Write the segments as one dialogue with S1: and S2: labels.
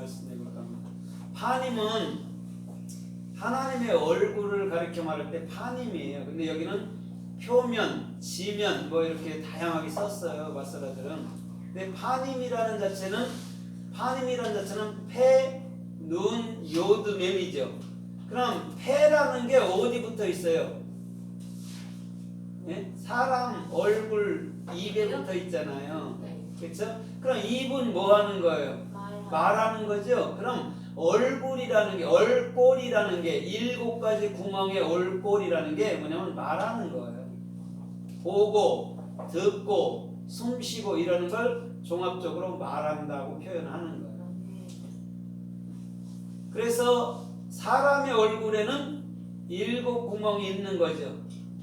S1: 말씀해 볼까 합니다. 파님은 하나님의 얼굴을 가리켜 말할 때 파님이에요. 근데 여기는 표면, 지면 뭐 이렇게 다양하게 썼어요. 마사라들은. 근데 파님이라는 자체는 폐, 눈, 요드, 맴이죠. 그럼 폐라는 게 어디 붙어 있어요? 예? 사람 얼굴 입에 붙어 있잖아요. 그렇죠? 그럼 입은 뭐 하는 거예요? 말하는 거죠. 그럼 얼굴이라는 게, 얼꼴이라는 게 7가지 구멍의 얼꼴이라는 게 뭐냐면 말하는 거예요. 보고, 듣고, 숨쉬고 이러는 걸 종합적으로 말한다고 표현하는 거예요. 그래서 사람의 얼굴에는 7구멍이 있는 거죠.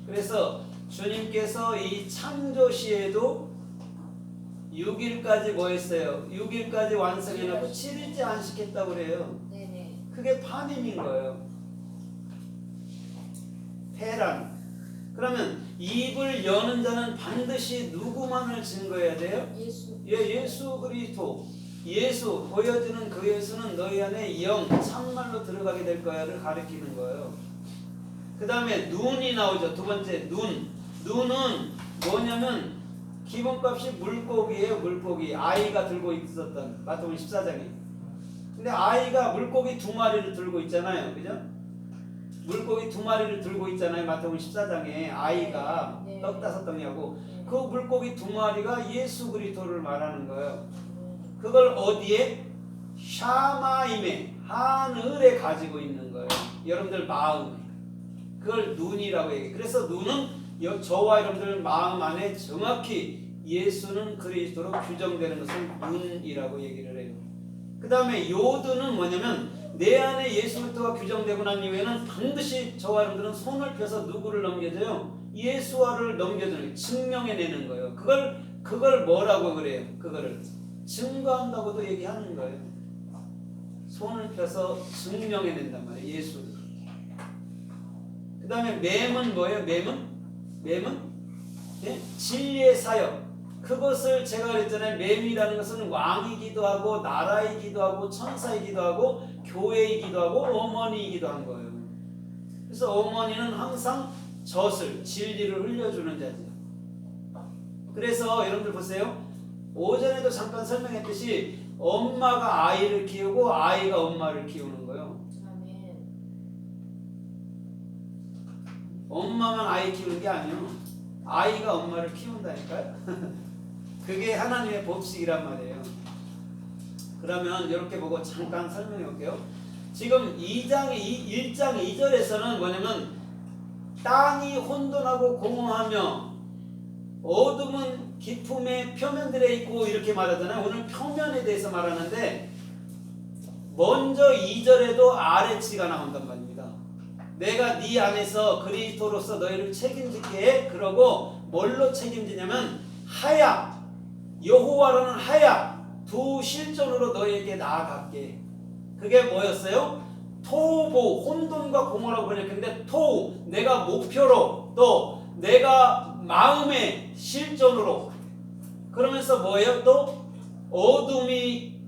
S1: 그래서 주님께서 이 창조시에도 6일까지 뭐 했어요? 6일까지 완성해놓고 7일째 안식했다고 그래요. 그게 파님인 거예요. 폐란. 그러면 입을 여는 자는 반드시 누구만을 증거해야 돼요? 예수 그리스도. 예수, 보여주는 그 예수는 너희 안에 영, 참말로 들어가게 될 거야를 가리키는 거예요. 그 다음에 눈이 나오죠. 두 번째 눈. 눈은 뭐냐면 기본값이 물고기예요. 물고기. 아이가 들고 있었던 마태복음 14장에. 근데 아이가 물고기 2마리를 들고 있잖아요. 그죠? 물고기 2마리를 들고 있잖아요. 마태복음 14장에 아이가 떡 5덩이하고 그 물고기 2마리가 예수 그리스도를 말하는 거예요. 그걸 어디에? 샤마임에, 하늘에 가지고 있는 거예요. 여러분들 마음에. 그걸 눈이라고 얘기해요. 그래서 눈은 저와 여러분들 마음 안에 정확히 예수는 그리스도로 규정되는 것을 눈이라고 얘기를 해요. 그 다음에 요드는 뭐냐면 내 안에 예수 그리스도가 규정되고 난 이후에는 반드시 저와 여러분들은 손을 펴서 누구를 넘겨줘요? 예수와를 넘겨주는, 증명해내는 거예요. 그걸 뭐라고 그래요? 그거를 증거한다고도 얘기하는 거예요. 손을 펴서 증명해낸단 말이에요. 예수를. 그 다음에 맴은 뭐예요? 맴은 네? 진리의 사역. 그것을 제가 그랬잖아요. 맴이라는 것은 왕이기도 하고 나라이기도 하고 천사이기도 하고 교회이기도 하고 어머니이기도 한 거예요. 그래서 어머니는 항상 젖을, 진리를 흘려주는 자죠. 그래서 여러분들 보세요. 오전에도 잠깐 설명했듯이 엄마가 아이를 키우고 아이가 엄마를 키우는 거예요. 엄마만 아이 키우는 게 아니에요. 아이가 엄마를 키운다니까요. 그게 하나님의 법칙이란 말이에요. 그러면 이렇게 보고 잠깐 설명해 볼게요. 지금 1장 2절에서는 뭐냐면 땅이 혼돈하고 공허하며 어둠은 깊음의 표면들에 있고 이렇게 말하잖아요. 오늘 표면에 대해서 말하는데 먼저 2절에도 아래치가 나온단 말입니다. 내가 네 안에서 그리스도로서 너희를 책임지게 해. 그러고 뭘로 책임지냐면 하야, 여호와라는 하야 두 실존으로 너희에게 나아갈게. 그게 뭐였어요? 토보, 혼돈과 공허라고 번역했는데 토, 내가 목표로, 또 내가 마음의 실존으로. 그러면서 뭐예요? 또 어둠이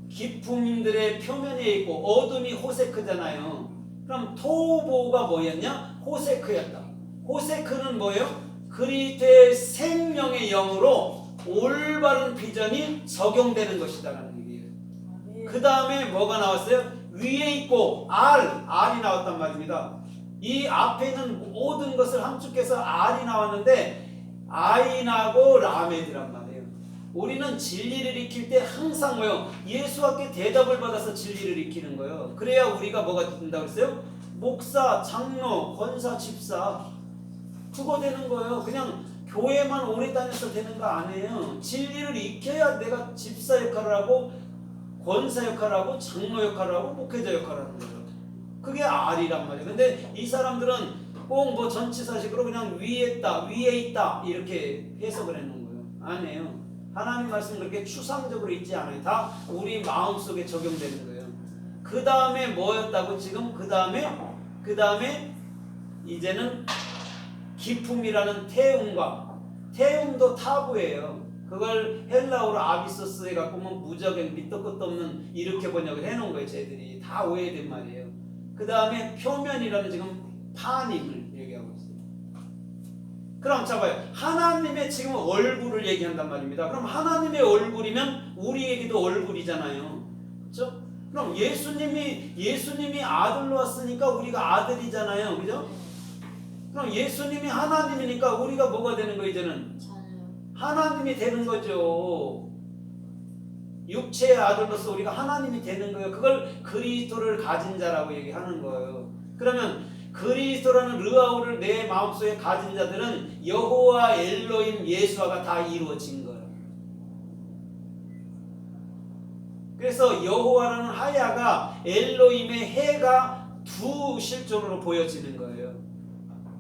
S1: 깊음들의 표면에 있고 어둠이 호세크잖아요. 그럼 토보가 뭐였냐? 호세크였다. 호세크는 뭐예요? 그리스도의 생명의 영으로 올바른 비전이 적용되는 것이다라는 얘기예요. 그 다음에 뭐가 나왔어요? 위에 있고 R이 나왔단 말입니다. 이 앞에 있는 모든 것을 함축해서 R이 나왔는데 아인하고 라메드란 말이에요. 우리는 진리를 익힐 때 항상 뭐요? 예수께 대답을 받아서 진리를 익히는 거예요. 그래야 우리가 뭐가 된다고 했어요? 목사, 장로, 권사, 집사. 그거 되는 거예요. 그냥 교회만 오래 다녀서 되는 거 아니에요. 진리를 익혀야 내가 집사 역할을 하고 권사 역할을 하고 장로 역할을 하고 목회자 역할을 하는 거예요. 그게 R이란 말이에요. 근데 이 사람들은 꼭 뭐 전치사식으로 그냥 위에 있다 이렇게 해석을 해놓은 거예요. 아니에요. 하나님 말씀 그렇게 추상적으로 있지 않아요. 다 우리 마음속에 적용되는 거예요. 그 다음에 뭐였다고 지금? 그 다음에 이제는 기품이라는 태음과 태음도 타부예요. 그걸 헬라어로 아비소스 해갖고 뭐 무적행 밑도 끝도 없는 이렇게 번역을 해놓은 거예요. 쟤들이 다 오해된 말이에요. 그 다음에 표면이라는 지금 파님을 얘기하고 있어요. 그럼 자 봐요. 하나님의 지금 얼굴을 얘기한단 말입니다. 그럼 하나님의 얼굴이면 우리에게도 얼굴이잖아요. 그렇죠? 그럼 예수님이 아들로 왔으니까 우리가 아들이잖아요. 그죠? 그럼 예수님이 하나님이니까 우리가 뭐가 되는 거 이제는? 하나님이 되는 거죠. 육체의 아들로서 우리가 하나님이 되는 거예요. 그걸 그리스도를 가진 자라고 얘기하는 거예요. 그러면 그리스도라는 르아우를 내 마음속에 가진 자들은 여호와 엘로힘 예수아가 다 이루어진 거예요. 그래서 여호와라는 하야가 엘로힘의 해가 두 실존으로 보여지는 거예요.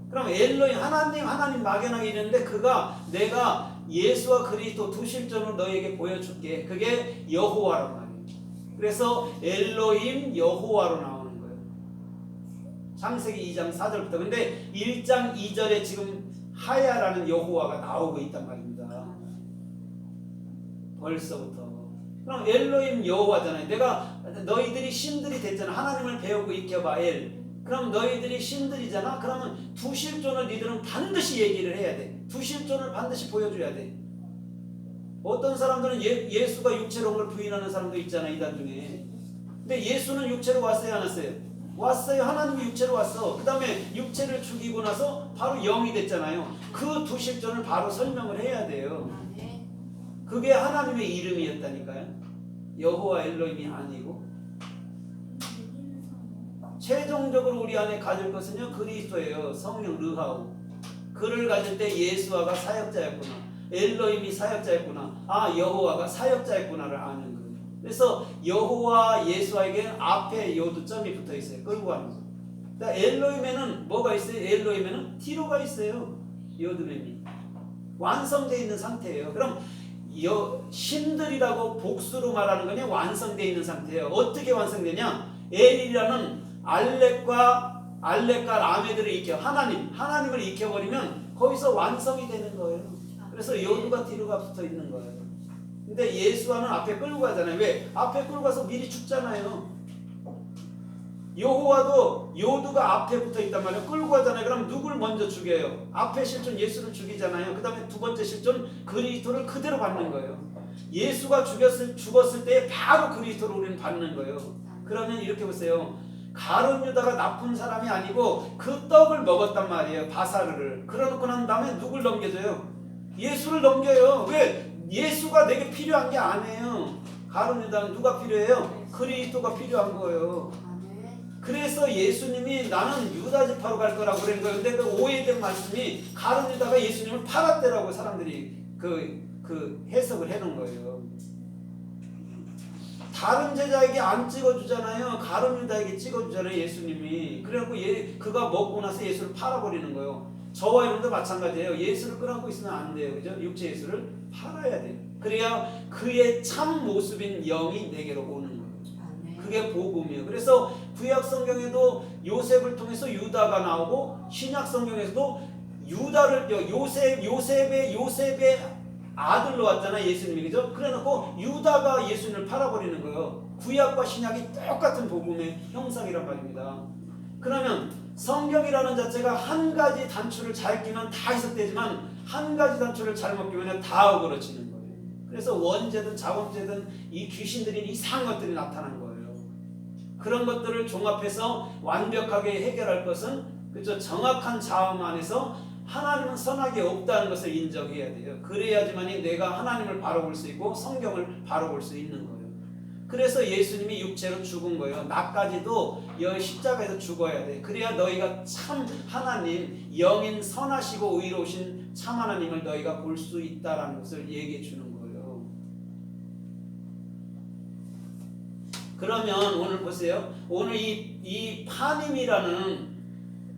S1: 그럼 엘로힘 하나님 막연하게 이랬는데 그가 내가 예수와 그리스도 두 실존으로 너에게 보여줄게. 그게 여호와란 말이에요. 그래서 엘로힘 여호와로 나오는 거예요. 창세기 2장 4절부터. 근데 1장 2절에 지금 하야라는 여호와가 나오고 있단 말입니다. 벌써부터. 그럼 엘로힘 여호와잖아요. 내가 너희들이 신들이 됐잖아. 하나님을 배우고 익혀봐 엘. 그럼 너희들이 신들이잖아. 그러면 두 실존을 니들은 반드시 얘기를 해야 돼. 두 실존을 반드시 보여줘야 돼. 어떤 사람들은 예수가 육체로 온 걸 부인하는 사람도 있잖아. 이단 중에. 근데 예수는 육체로 왔어요 안 왔어요? 왔어요. 하나님이 육체로 왔어. 그 다음에 육체를 죽이고 나서 바로 영이 됐잖아요. 그 두 실존을 바로 설명을 해야 돼요. 그게 하나님의 이름이었다니까요. 여호와 엘로힘이 아니고. 최종적으로 우리 안에 가질 것은요 그리스도예요. 성령 르하우. 그를 가질 때 예수아가 사역자였구나. 엘로힘이 사역자였구나. 아 여호와가 사역자였구나를 아는 거예요. 그래서 여호와 예수아에게는 앞에 요두점이 붙어 있어요. 끌고 가는 거. 그러니까 엘로힘에는 뭐가 있어요? 엘로힘에는 티로가 있어요. 요드mem이 완성되어 있는 상태예요. 그럼 신들이라고 복수로 말하는 거냐 완성되어 있는 상태예요. 어떻게 완성되냐? 엘이라는 알렉과 라메들을 익혀 하나님을 익혀버리면 거기서 완성이 되는 거예요. 그래서 요두가 티로가 붙어 있는 거예요. 근데 예수와는 앞에 끌고 가잖아요. 왜? 앞에 끌고 가서 미리 죽잖아요. 여호와도 요두가 앞에 붙어 있단 말이에요. 끌고 가잖아요. 그럼 누굴 먼저 죽여요? 앞에 실존 예수를 죽이잖아요. 그 다음에 두 번째 실존 그리스도를 그대로 받는 거예요. 예수가 죽었을 때 바로 그리스도를 우리는 받는 거예요. 그러면 이렇게 보세요. 가룟 유다가 나쁜 사람이 아니고 그 떡을 먹었단 말이에요. 바사르를. 그러놓고 난 다음에 누굴 넘겨줘요? 예수를 넘겨요. 왜? 예수가 내게 필요한 게 아니에요. 가룟 유다는 누가 필요해요? 그리스도가 필요한 거예요. 그래서 예수님이 나는 유다 지파로 갈 거라고 그런 거예요. 근데 그 오해된 말씀이 가룟 유다가 예수님을 팔았대라고 사람들이 그 해석을 해놓은 거예요. 다른 제자에게 안 찍어주잖아요. 가룟 유다에게 찍어주잖아요. 예수님이. 그래갖고 그가 먹고 나서 예수를 팔아버리는 거예요. 저와 여러분도 마찬가지예요. 예수를 끌어안고 있으면 안 돼요. 그죠? 육체 예수를 팔아야 돼요. 그래야 그의 참 모습인 영이 내게로 오는 거예요. 그게 복음이에요. 그래서 구약 성경에도 요셉을 통해서 유다가 나오고 신약 성경에서도 요셉의 아들로 왔잖아요. 예수님이. 그죠? 그래놓고 유다가 예수님을 팔아버리는 거예요. 구약과 신약이 똑같은 복음의 형상이란 말입니다. 그러면 성경이라는 자체가 한 가지 단추를 잘 끼면 다 해석되지만 한 가지 단추를 잘못 끼면 다 어그러지는 거예요. 그래서 원죄든 자범죄든 이 귀신들이 이상한 것들이 나타난 거예요. 그런 것들을 종합해서 완벽하게 해결할 것은 그죠? 정확한 자음 안에서 하나님은 선악이 없다는 것을 인정해야 돼요. 그래야지만이 내가 하나님을 바로 볼 수 있고 성경을 바로 볼 수 있는 거예요. 그래서 예수님이 육체로 죽은 거예요. 나까지도 십자가에서 죽어야 돼. 그래야 너희가 참 하나님, 영인 선하시고 의로우신 참 하나님을 너희가 볼 수 있다라는 것을 얘기해 주는 거예요. 그러면 오늘 보세요. 오늘 이 파님이라는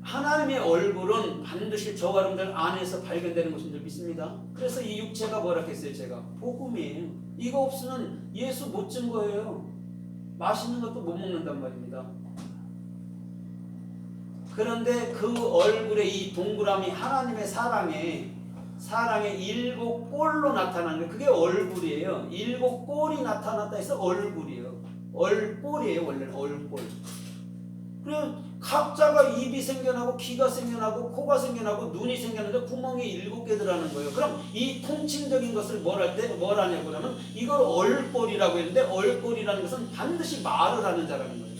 S1: 하나님의 얼굴은 반드시 저와 여러분들 안에서 발견되는 것인 줄 믿습니다. 그래서 이 육체가 뭐라 했어요? 제가 복음이에요. 이거 없으면 예수 못 준 거예요. 맛있는 것도 못 먹는단 말입니다. 그런데 그 얼굴에 이 동그라미 하나님의 사랑의 7꼴로 나타나는 게 그게 얼굴이에요. 7꼴이 나타났다 해서 얼굴이에요. 얼꼴이에요. 원래는 얼꼴. 그리고 각자가 입이 생겨나고 귀가 생겨나고 코가 생겨나고 눈이 생겨나는데 구멍이 7개 들어가는 거예요. 그럼 이 통칭적인 것을 뭘 하냐고 그러면 이걸 얼꼴이라고 했는데 얼꼴이라는 것은 반드시 말을 하는 자라는 거예요.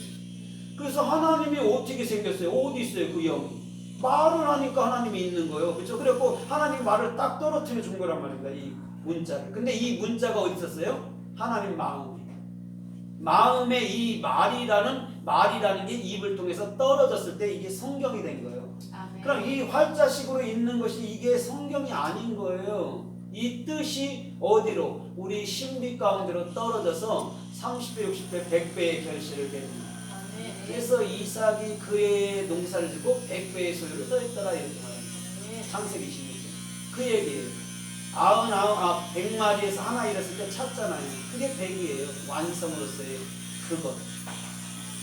S1: 그래서 하나님이 어떻게 생겼어요? 어디 있어요? 그 영이. 말을 하니까 하나님이 있는 거예요. 그렇죠? 그래갖고 하나님이 말을 딱 떨어뜨려 준 거란 말입니다. 이 문자를. 근데 이 문자가 어디 있었어요? 하나님 마음에. 마음에 이 말이라는 게 입을 통해서 떨어졌을 때 이게 성경이 된 거예요.
S2: 아멘.
S1: 그럼 이 활자식으로 있는 것이 이게 성경이 아닌 거예요. 이 뜻이 어디로? 우리 신비 가운데로 떨어져서 30배, 60배, 100배의 결실을 맺는. 그래서 이삭이 그의 농사를 짓고 100배의 소유를 더했더라 이렇게 말합니다. 창세기 26절. 그 얘기예요. 100마리에서 하나 잃었을 때 찾잖아요. 그게 100이에요. 완성으로서의 그것.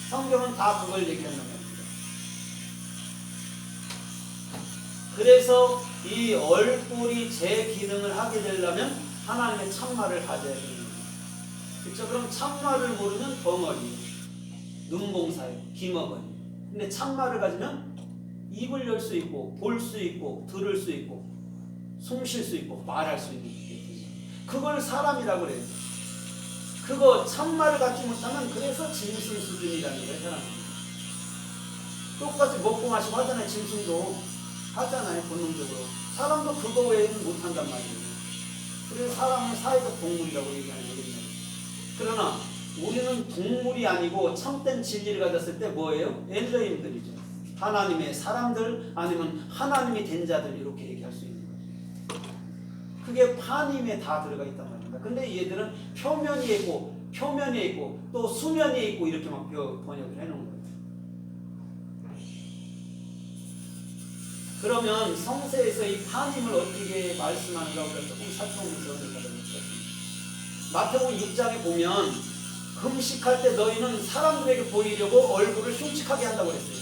S1: 성경은 다 그걸 얘기한단 말입니다. 그래서 이 얼굴이 제 기능을 하게 되려면 하나님의 참말을 가져야 되는 거예요. 그렇죠? 그럼 참말을 모르면 벙어리. 눈봉사예요. 기머거니. 근데 참말을 가지면 입을 열 수 있고 볼 수 있고 들을 수 있고 숨 쉴 수 있고 말할 수 있는 게 그걸 사람이라고 그래요. 그거 참말을 갖지 못하면 그래서 짐승 수준이라는 거예요. 사람은. 똑같이 먹고 마시고 하잖아요. 짐승도 하잖아요. 본능적으로. 사람도 그거 외에는 못한단 말이에요. 그래서 사람은 사회적 동물이라고 얘기하는 거거든요. 그러나 우리는 동물이 아니고 참된 진리를 가졌을 때 뭐예요? 엘로힘들이죠. 하나님의 사람들 아니면 하나님이 된 자들 이렇게 얘기할 수 있는 거예요. 그게 파님에 다 들어가 있단 말입니다. 근데 얘들은 표면이 있고 또 수면이 있고 이렇게 막 번역을 해놓은 거예요. 그러면 성서에서 이 파님을 어떻게 말씀하는가 우리가 조금 살펴보면서 읽어보겠습니다. 마태복음 6장에 보면 금식할 때 너희는 사람들에게 보이려고 얼굴을 흉측하게 한다고 했어요.